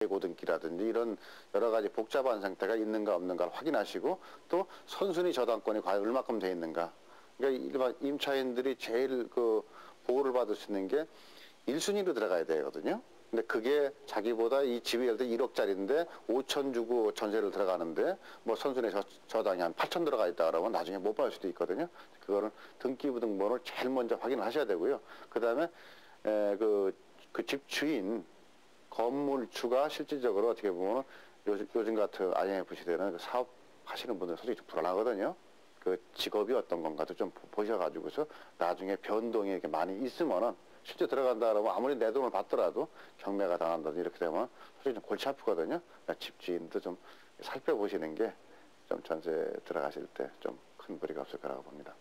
고등기라든지 이런 여러 가지 복잡한 상태가 있는가 없는가를 확인하시고 또 선순위 저당권이 과연 얼마큼 돼 있는가. 그러니까 일반 임차인들이 제일 그 보호를 받을 수 있는 게 1순위로 들어가야 되거든요. 근데 그게 자기보다 이 집이 예를 들어 1억짜리인데 5천 주고 전세를 들어가는데 뭐 선순위 저당이 한 8천 들어가 있다 그러면 나중에 못 받을 수도 있거든요. 그거는 등기부등본을 제일 먼저 확인을 하셔야 되고요. 그다음에 그 집주인 건물주가 실질적으로 어떻게 보면 요즘 같은 IMF 시대는 그 사업 하시는 분들 솔직히 좀 불안하거든요. 그 직업이 어떤 건가도 좀 보셔가지고서 나중에 변동이 이렇게 많이 있으면은 실제 들어간다 그러면 아무리 내 돈을 받더라도 경매가 당한다든지 이렇게 되면 솔직히 좀 골치 아프거든요. 그러니까 집주인도 좀 살펴보시는 게 좀 전세 들어가실 때 좀 큰 무리가 없을 거라고 봅니다.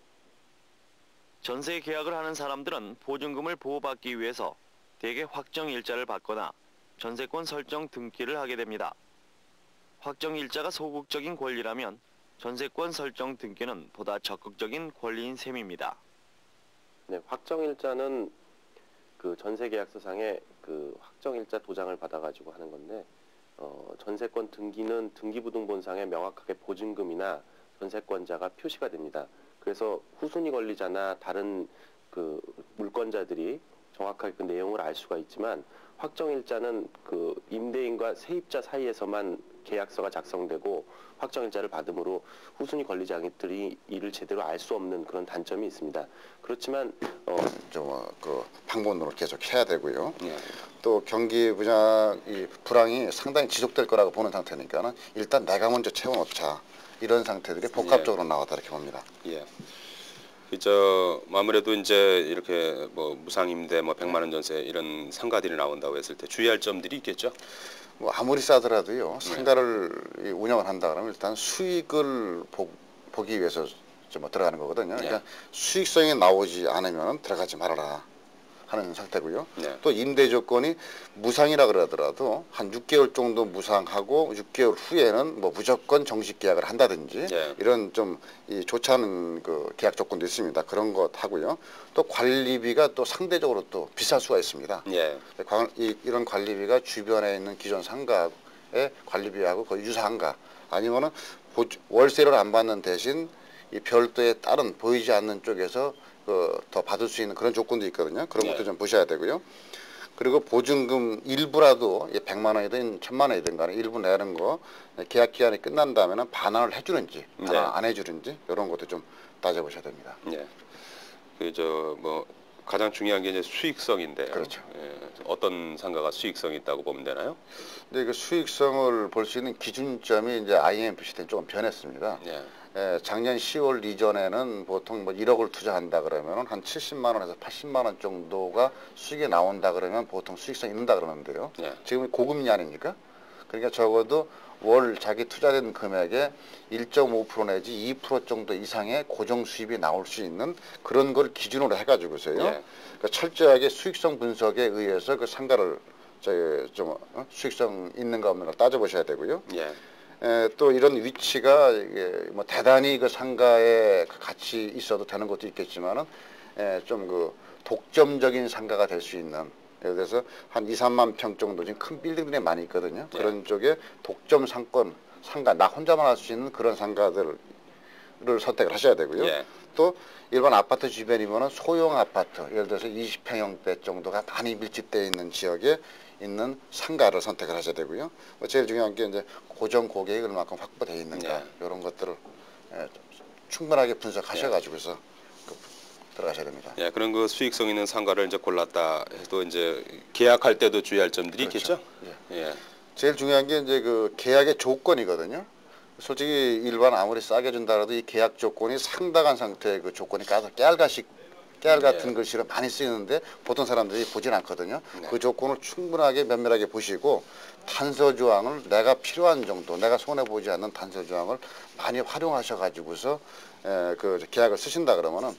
전세 계약을 하는 사람들은 보증금을 보호받기 위해서 대개 확정일자를 받거나 전세권 설정 등기를 하게 됩니다. 확정일자가 소극적인 권리라면 전세권 설정 등기는 보다 적극적인 권리인 셈입니다. 네, 확정일자는 그 전세계약서상에 그 확정일자 도장을 받아가지고 하는 건데 전세권 등기는 등기부등본상에 명확하게 보증금이나 전세권자가 표시가 됩니다. 그래서 후순위 권리자나 다른 그 물권자들이 정확하게 그 내용을 알 수가 있지만 확정일자는 그 임대인과 세입자 사이에서만 계약서가 작성되고 확정일자를 받음으로 후순위 권리자들이 이를 제대로 알 수 없는 그런 단점이 있습니다. 그렇지만 그 방법론을 계속 해야 되고요. 또 경기 분야 이 불황이 상당히 지속될 거라고 보는 상태니까는 일단 내가 먼저 채워놓자 이런 상태들이 복합적으로 나왔다 이렇게 봅니다. 예. 아무래도 이제 이렇게 뭐 무상임대, 뭐 100만 원 전세 이런 상가들이 나온다고 했을 때 주의할 점들이 있겠죠. 뭐 아무리 싸더라도요 상가를 운영을 한다 그러면 일단 수익을 보기 위해서 좀 들어가는 거거든요. 그러니까 수익성이 나오지 않으면 들어가지 말아라 하는 상태고요. 또 임대 조건이 무상이라 그러더라도 한 6개월 정도 무상하고 6개월 후에는 뭐 무조건 정식 계약을 한다든지 이런 좀 좋지 않은 그 계약 조건도 있습니다. 그런 것 하고요. 또 관리비가 또 상대적으로 또 비쌀 수가 있습니다. 이런 관리비가 주변에 있는 기존 상가의 관리비하고 거의 유사한가 아니면은 월세를 안 받는 대신 이 별도의 다른 보이지 않는 쪽에서 더 받을 수 있는 그런 조건도 있거든요. 그런 것도 좀 보셔야 되고요. 그리고 보증금 일부라도 100만 원이든 1000만 원이든 간에 일부 내는 거 계약 기간이 끝난다면 반환을 해주는지 반환 안 해주는지 이런 것도 좀 따져보셔야 됩니다. 뭐 가장 중요한 게 이제 수익성인데요. 그렇죠. 어떤 상가가 수익성이 있다고 보면 되나요? 근데 그 수익성을 볼 수 있는 기준점이 이제 IMF 시대는 조금 변했습니다. 작년 10월 이전에는 보통 뭐 1억을 투자한다 그러면 한 70만 원에서 80만 원 정도가 수익이 나온다 그러면 보통 수익성이 있는다 그러는데요. 지금 고금리 아닙니까? 그러니까 적어도 월 자기 투자된 금액의 1.5% 내지 2% 정도 이상의 고정 수입이 나올 수 있는 그런 걸 기준으로 해가지고서요. 그러니까 철저하게 수익성 분석에 의해서 그 상가를 좀 수익성 있는가 없는가 따져보셔야 되고요. 또 이런 위치가 뭐 대단히 그 상가에 같이 있어도 되는 것도 있겠지만은 좀 그 독점적인 상가가 될 수 있는 예를 들어서 한 2, 3만 평 정도 지금 큰 빌딩들이 많이 있거든요. 그런 쪽에 독점 상권 상가 나 혼자만 할 수 있는 그런 상가들을 선택을 하셔야 되고요. 또 일반 아파트 주변이면은 소형 아파트 예를 들어서 20평형대 정도가 많이 밀집되어 있는 지역에 있는 상가를 선택을 하셔야 되고요. 제일 중요한 게 이제 고정 고객이 얼마큼 확보되어 있는가 이런 것들을 충분하게 분석하셔가지고서 들어가셔야 됩니다. 그런 그 수익성 있는 상가를 이제 골랐다 해도 이제 계약할 때도 주의할 점들이 있겠죠. 제일 중요한 게 이제 그 계약의 조건이거든요. 솔직히 일반 아무리 싸게 준다라도 이 계약 조건이 상당한 상태의 그 조건이 까서 깨알 같은 글씨를 많이 쓰이는데 보통 사람들이 보진 않거든요. 그 조건을 충분하게 면밀하게 보시고 단서 조항을 내가 필요한 정도, 내가 손해 보지 않는 단서 조항을 많이 활용하셔 가지고서 그 계약을 쓰신다 그러면은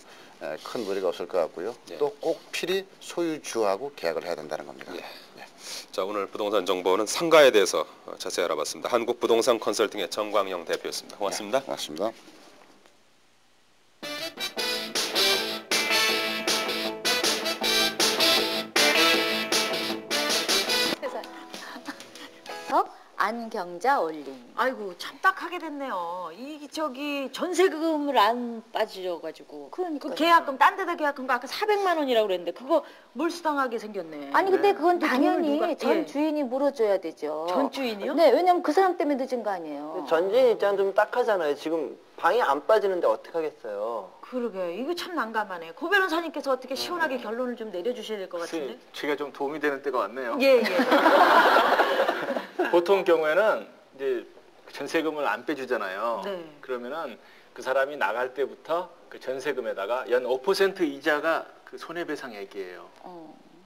큰 무리가 없을 것 같고요. 또 꼭 필히 소유주하고 계약을 해야 된다는 겁니다. 자, 오늘 부동산 정보는 상가에 대해서 자세히 알아봤습니다. 한국부동산 컨설팅의 정광영 대표였습니다. 고맙습니다. 고맙습니다. 5%, 안경자 올림. 아이고 참 딱하게 됐네요. 이 저기 전세금을 안 빠져가지고 그러니까요. 그 계약금 딴 데다 계약금 아까 400만 원이라고 그랬는데 그거 몰수당하게 생겼네. 아니 근데 그건 그 당연히 돈을 누가- 전 예. 주인이 물어줘야 되죠. 전 주인이요? 네, 왜냐면 그 사람 때문에 늦은 거 아니에요. 전주인 입장은 좀 딱하잖아요. 지금 방이 안 빠지는데 어떻게 하겠어요? 그러게 이거 참 난감하네. 고 변호사님께서 어떻게 시원하게 결론을 좀 내려주셔야 될 것 같은데. 제가 좀 도움이 되는 때가 왔네요. 예 예. 보통 경우에는 이제 전세금을 안 빼주잖아요. 네. 그러면은 그 사람이 나갈 때부터 그 전세금에다가 연 5% 이자가 그 손해배상액이에요.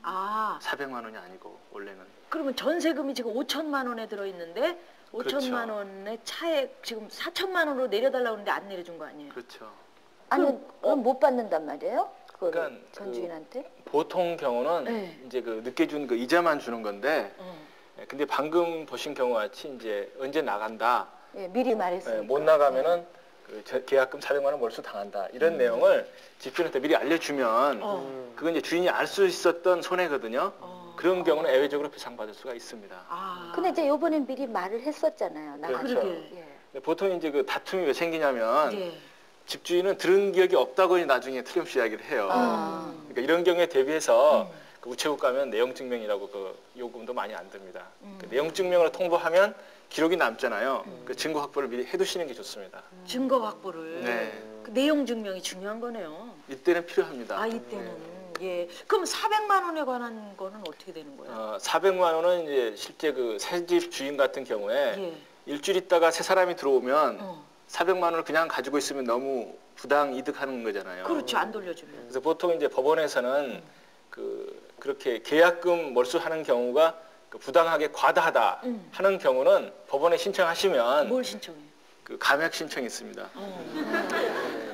아 400만 원이 아니고 원래는. 그러면 전세금이 지금 5천만 원에 들어있는데 5천만 그렇죠. 원의 차액 지금 4천만 원으로 내려달라고 하는데 안 내려준 거 아니에요? 그렇죠. 아니 그럼 못 받는단 말이에요? 그거를 그러니까 전 그- 주인한테? 보통 경우는 네. 이제 그 늦게 준 그 이자만 주는 건데, 근데 방금 보신 경우 같이 이제 언제 나간다, 예, 미리 말했으니까. 못 나가면은 그 계약금 400만 원 몰수 당한다 이런 내용을 집주인한테 미리 알려주면 그건 이제 주인이 알 수 있었던 손해거든요. 그런 경우는 예외적으로 배상받을 수가 있습니다. 아 근데 이제 요번엔 미리 말을 했었잖아요. 나가서. 그렇죠. 그러게. 예. 근데 보통 이제 그 다툼이 왜 생기냐면 예. 집주인은 들은 기억이 없다고 나중에 틀림없이 이야기를 해요. 아. 그러니까 이런 경우에 대비해서 그 우체국 가면 내용 증명이라고 그 요금도 많이 안 듭니다. 그 내용 증명을 통보하면 기록이 남잖아요. 그 증거 확보를 미리 해두시는 게 좋습니다. 증거 확보를. 네. 그 내용 증명이 중요한 거네요. 이때는 필요합니다. 아 이때는 예. 그럼 400만 원에 관한 거는 어떻게 되는 거예요? 400만 원은 이제 실제 그 새 집 주인 같은 경우에 예. 일주일 있다가 새 사람이 들어오면 어. 400만 원을 그냥 가지고 있으면 너무 부당 이득하는 거잖아요. 그렇죠. 안 돌려주면. 그래서 보통 이제 법원에서는 그렇게 계약금 몰수하는 경우가 그 부당하게 과다하다 하는 경우는 법원에 신청하시면 뭘 신청해요? 그 감액 신청이 있습니다.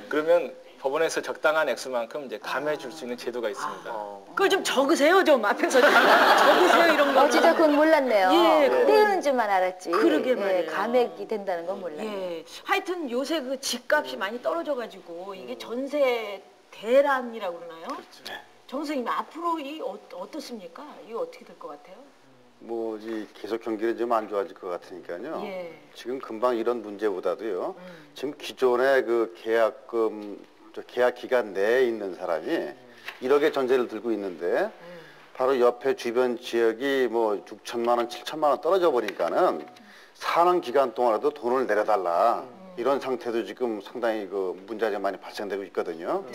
그러면 법원에서 적당한 액수만큼 이제 감해 줄 수 있는 제도가 있습니다. 그걸 좀 적으세요. 좀 앞에서 좀 적으세요 이런 거. 진짜 그건 몰랐네요. 예, 떼우는 줄만 알았지. 그러게 예, 말이에요. 감액이 된다는 건 몰랐네. 예. 하여튼 요새 그 집값이 많이 떨어져가지고 이게 전세 대란이라고 그러나요? 정 선생님 앞으로 이 어떻습니까? 이거 어떻게 될 것 같아요? 뭐 이 계속 경기는 좀 안 좋아질 것 같으니까요. 예. 지금 금방 이런 문제보다도요. 지금 기존의 그 계약금 계약 기간 내에 있는 사람이 1억의 전세를 들고 있는데 바로 옆에 주변 지역이 뭐 6천만 원, 7천만 원 떨어져 버리니까는 사는 기간 동안에도 돈을 내려달라 이런 상태도 지금 상당히 그 문제가 많이 발생되고 있거든요.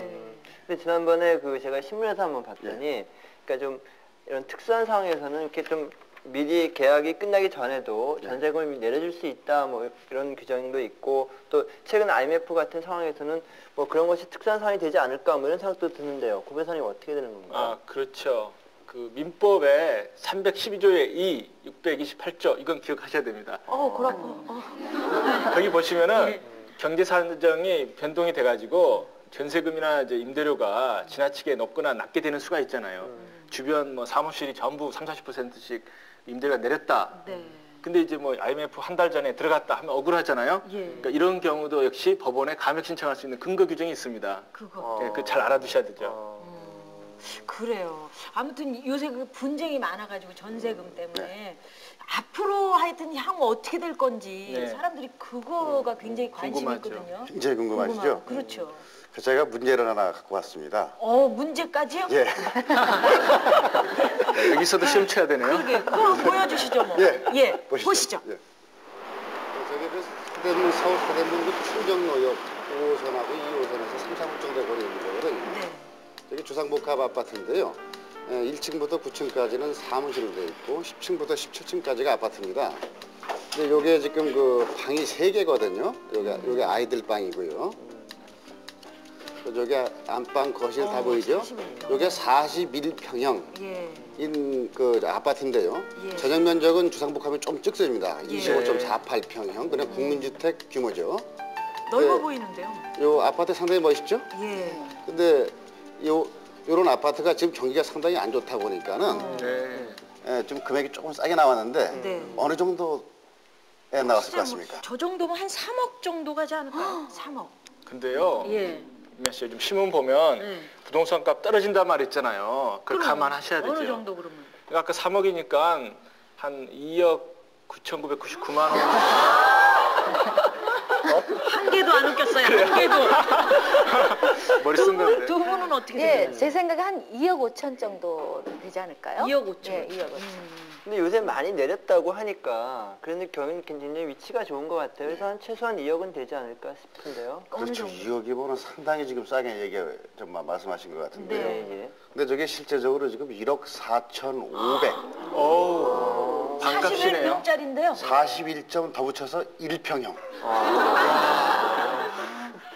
근데 지난번에 그 제가 신문에서 한번 봤더니, 그러니까 좀 이런 특수한 상황에서는 이렇게 좀 미리 계약이 끝나기 전에도 전세금을 내려줄 수 있다, 뭐 이런 규정도 있고, 또 최근 IMF 같은 상황에서는 뭐 그런 것이 특수한 상황이 되지 않을까, 뭐 이런 생각도 드는데요. 고 변호사님 어떻게 되는 건가요? 아, 그렇죠. 그 민법의 312조의 2, 628조 이건 기억하셔야 됩니다. 그렇고. 거기 보시면은 경제 사정이 변동이 돼가지고 전세금이나 이제 임대료가 지나치게 높거나 낮게 되는 수가 있잖아요. 주변 뭐 사무실이 전부 30~40%씩 임대료가 내렸다. 네. 근데 이제 뭐 IMF 한 달 전에 들어갔다 하면 억울하잖아요. 예. 그러니까 이런 경우도 역시 법원에 감액 신청할 수 있는 근거 규정이 있습니다. 그거. 예, 그 잘 알아두셔야 되죠. 그래요. 아무튼 요새 그 분쟁이 많아가지고 전세금 때문에 앞으로 하여튼 향후 어떻게 될 건지 네. 사람들이 그거가 굉장히 관심이 궁금하죠. 있거든요. 굉장히 궁금하시죠? 그렇죠. 그래서 제가 문제를 하나 갖고 왔습니다. 문제까지요? 예. 여기서도 시험 쳐야 되네요. 그러게. 그럼 보여주시죠 뭐. 예. 보시죠. 예. 저기 그 서대문, 서울 서대문 그 충정로역 5호선하고 2호선에서 3, 4분 정도 거리에 있는 거거든요. 네. 여기 주상복합 아파트인데요. 1층부터 9층까지는 사무실로 되어 있고 10층부터 17층까지가 아파트입니다. 근데 요게 지금 그 방이 3개거든요. 요게 아이들 방이고요. 저게 안방, 거실 다 보이죠? 요게 41평형인 예. 그 아파트인데요. 예. 전용 면적은 주상복합이 좀 적습니다. 예. 25.48평형. 그냥 국민주택 규모죠. 넓어 네. 보이는데요. 요 아파트 상당히 멋있죠? 예. 근데 요런 아파트가 지금 경기가 상당히 안 좋다 보니까는 네. 좀 금액이 조금 싸게 나왔는데 네. 어느 정도에 나왔을 것 같습니까? 저 정도면 한 3억 정도 가지 않을까요? 3억. 근데요. 예. 김미아 씨 요즘 신문 보면 네. 부동산 값 떨어진단 말 있잖아요. 그걸 감안하셔야 되죠. 어느 정도 그러면? 아까 3억이니까 한 2억 9,999만 원. 한 개도 안 웃겼어요. 한 개도. 머리 쓴 건데. 두 분은 어떻게 예, 되세요? 제 생각에 한 2억 5천 정도 되지 않을까요? 2억 5천. 예, 2억 5천. 근데 요새 많이 내렸다고 하니까 그런데 굉장히 위치가 좋은 것 같아요. 그래서 한 최소한 2억은 되지 않을까 싶은데요. 그렇죠. 2억이면은 상당히 지금 싸게 좀 말씀하신 것 같은데. 네. 예. 근데 저게 실제적으로 지금 1억 4,500. 오, 반값이네요. 41평짜리인데요. 41점 더 붙여서 1평형.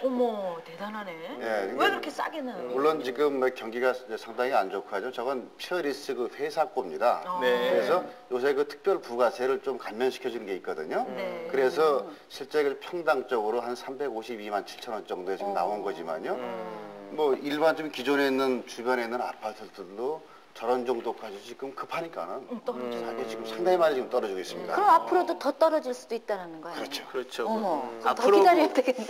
어머, 대단하네. 예, 왜 그렇게 싸게 내요? 물론 지금 뭐 경기가 상당히 안 좋고 하죠. 저건 피어리스 그 회사고입니다. 네. 그래서 요새 그 특별 부가세를 좀 감면시켜주는 게 있거든요. 네. 그래서 실제 그 평당적으로 한 352만 7천 원 정도에 지금 나온 거지만요. 뭐 일반적인 기존에 있는 주변에 있는 아파트들도 저런 정도까지 지금 급하니까는 사게 지금 상당히 많이 지금 떨어지고 있습니다. 그럼 앞으로도 더 떨어질 수도 있다는 거예요. 그렇죠. 그렇죠. 어머, 더 앞으로 기다려야 되겠네.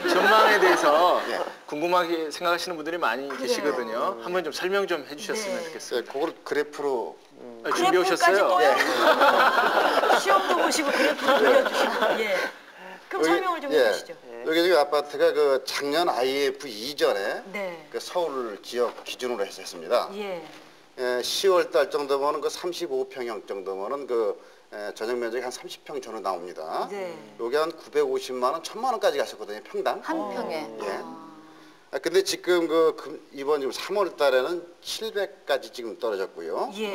전망에 대해서 예. 궁금하게 생각하시는 분들이 많이 계시거든요. 한번 좀 설명 좀 해주셨으면 네. 좋겠어요. 그걸 그래프로 준비해 오셨어요? 그래프까지 시험도 보시고 그래프도 그려주시고. 예. 그럼 설명을 좀 해주시죠. 여기 지금 아파트가 그 작년 IF 이전에 네. 그 서울 지역 기준으로 해서 했습니다. 예. 10월 달 정도면은 그 35평형 정도면은 그 전용 면적이 한 30평 전후 나옵니다. 네. 요게 한 950만 원, 1000만 원까지 갔었거든요, 평당. 한 평에. 예. 근데 지금 이번 지금 3월 달에는 700까지 지금 떨어졌고요. 예.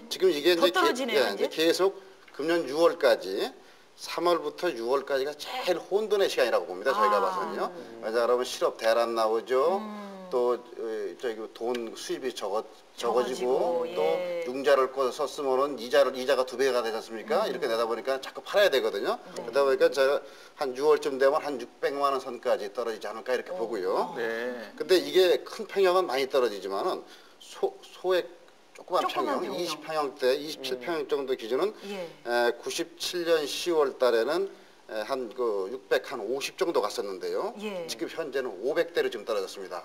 지금 이게 더 이제, 떨어지네요, 이제 계속 금년 6월까지 3월부터 6월까지가 제일 혼돈의 시간이라고 봅니다. 저희가 봐서는요. 왜냐하면 실업 대란 나오죠. 또 저기 돈 수입이 적어지고 또 예. 융자를 썼으면은 이자가 2배가 되지 않습니까? 이렇게 내다 보니까 자꾸 팔아야 되거든요. 그러다 보니까 제가 한 6월쯤 되면 한 600만 원 선까지 떨어지지 않을까 이렇게 보고요. 네. 근데 이게 큰 평형은 많이 떨어지지만은 소액 조그만 평형, 20평형대, 27평형 정도 기준은 예. 97년 10월 달에는 한 650 정도 갔었는데요. 예. 지금 현재는 500대로 지금 떨어졌습니다.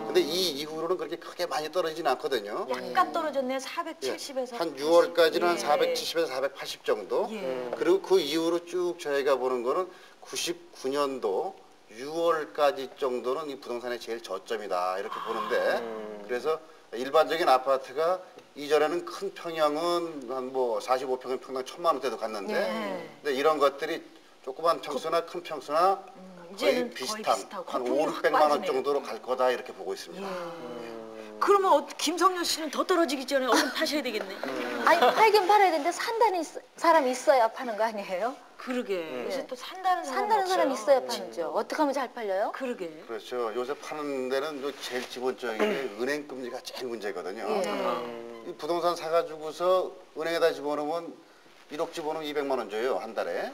근데 이 이후로는 그렇게 크게 많이 떨어지진 않거든요. 약간 떨어졌네요. 470에서. 한 6월까지는 한 예. 470에서 480 정도. 예. 그리고 그 이후로 쭉 저희가 보는 거는 99년도 6월까지 정도는 이 부동산의 제일 저점이다 이렇게 보는데 그래서 일반적인 아파트가 이전에는 큰 평형은 한 뭐 45평형 평당 1000만 원대도 갔는데 네. 근데 이런 것들이 조그만 평수나 큰 평수나 거의 이제는 비슷한 거의 비슷하고 한 거품이 5, 확 600만 원 빠지네요. 정도로 갈 거다 이렇게 보고 있습니다. 그러면 김성렬 씨는 더 떨어지기 전에 얼른 파셔야 되겠네. 아니, 팔긴 팔아야 되는데 산다는 사람이 있어야 파는 거 아니에요? 그러게. 요새 또 산다는 사람 산다는 사람이 있어야 파는죠. 어떻게 하면 잘 팔려요? 그러게. 그렇죠. 요새 파는 데는 제일 기본적인 게 은행 금리가 제일 문제거든요. 이 부동산 사가지고서 은행에다 집어넣으면 1억 집어넣으면 200만 원 줘요, 한 달에.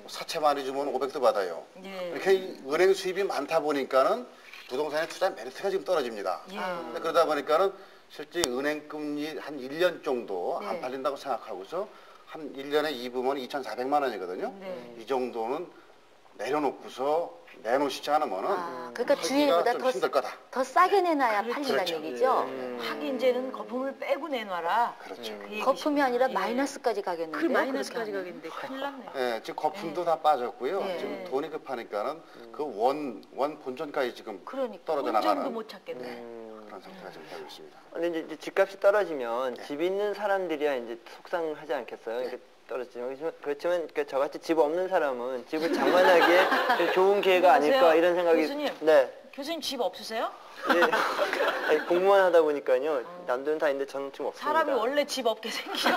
사채 많이 주면 500도 받아요. 예. 이렇게 은행 수입이 많다 보니까는 부동산의 투자 메리트가 지금 떨어집니다. 근데 그러다 보니까는 실제 은행 금리 한 1년 정도 안 팔린다고 생각하고서 한 1년에 2부면 2,400만 원이거든요. 이 정도는 내려놓고서 내놓으시지 않으면은 그러니까 하기가 주인보다 좀 힘들 거다. 더 싸게 내놔야 팔린다는 그렇죠. 얘기죠. 하긴 이제는 거품을 빼고 내놔라. 그렇죠. 그 얘기죠. 거품이 아니라 예. 마이너스까지 가겠는데. 그 마이너스까지 가겠는데 큰일 났네. 예, 지금 거품도 다 빠졌고요. 예. 지금 돈이 급하니까는 그 원 본전까지 지금 그러니까. 떨어져 본전도 나가는 못 찾겠네. 그런 상태가 지금 되고 있습니다. 근데 이제 집값이 떨어지면 집 있는 사람들이야 이제 속상하지 않겠어요? 이게 떨어지면 그렇지만 저같이 집 없는 사람은 집을 장만하기에 좀 좋은 기회가 아닐까 이런 생각이. 교수님. 네. 교수님 집 없으세요? 이제 아니, 공무원 하다 보니까요. 남들은 다 있는데 저는 좀 없습니다. 사람이 원래 집 없게 생기죠.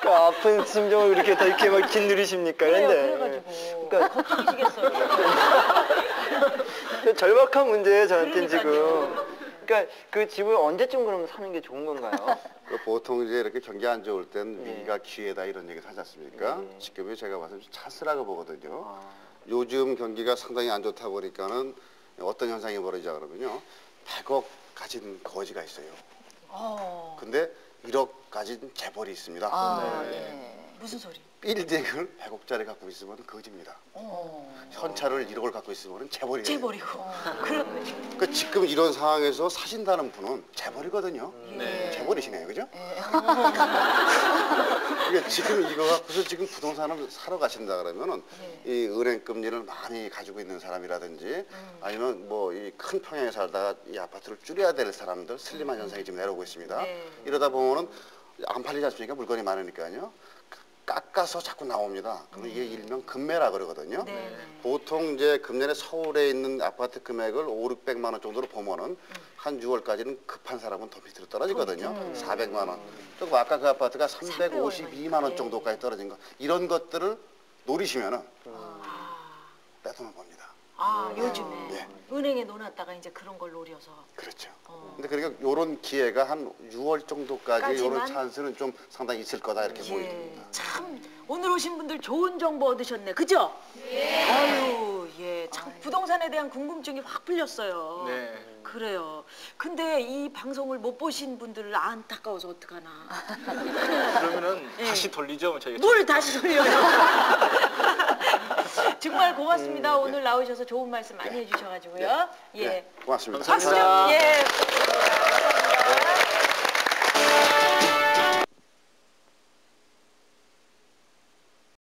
그 아픈 심정을 이렇게 다 이렇게 막 짓누르십니까? 그래요. 근데 그래가지고 그러니까 걱정이시겠어요. 그 절박한 문제예요 저한테는 그러니까요. 지금. 그러니까 그 집을 언제쯤 그러면 사는 게 좋은 건가요? 보통 이제 이렇게 경기 안 좋을 땐 위기가 기회다 이런 얘기 하지 않습니까? 지금이 제가 봐서 찬스라고 보거든요. 요즘 경기가 상당히 안 좋다 보니까는 어떤 현상이 벌어지자 그러면요. 100억 가진 거지가 있어요. 근데 1억 가진 재벌이 있습니다. 무슨 소리? 빌딩을 100억짜리 갖고 있으면 거지입니다. 현찰을 1억을 갖고 있으면 재벌이에요. 재벌이고. 그렇네. 그러니까 지금 이런 상황에서 사신다는 분은 재벌이거든요. 재벌 잊어버리시네요, 그죠? 그러니까 지금 이거 갖고서 지금 부동산을 사러 가신다 그러면은 이 은행 금리를 많이 가지고 있는 사람이라든지 아니면 뭐 이 큰 평양에 살다가 이 아파트를 줄여야 될 사람들 슬림한 현상이 지금 내려오고 있습니다. 이러다 보면은 안 팔리지 않습니까? 물건이 많으니까요. 깎아서 자꾸 나옵니다. 그럼 이게 일명 금매라 그러거든요. 보통 이제 금년에 서울에 있는 아파트 금액을 500~600만 원 정도로 보면은 한 6월까지는 급한 사람은 더 밑으로 떨어지거든요. 400만 원. 그리고 아까 그 아파트가 352만 원 정도까지 떨어진 거. 이런 것들을 노리시면은 빼도는 겁니다. 요즘에 은행에 넣어놨다가 이제 그런 걸 노려서. 그렇죠. 근데 그러니까 이런 기회가 한 6월 정도까지 이런 찬스는 좀 상당히 있을 거다 이렇게 보입니다. 참 오늘 오신 분들 좋은 정보 얻으셨네, 그죠? 아유, 참 부동산에 대한 궁금증이 확 풀렸어요. 그래요. 근데 이 방송을 못 보신 분들을 안타까워서 어떡하나. 그러면은 다시 돌리죠, 저희가. 뭘 다시 돌려요? 정말 고맙습니다. 오늘 나오셔서 좋은 말씀 많이 해주셔가지고요. 고맙습니다. 박수 좀.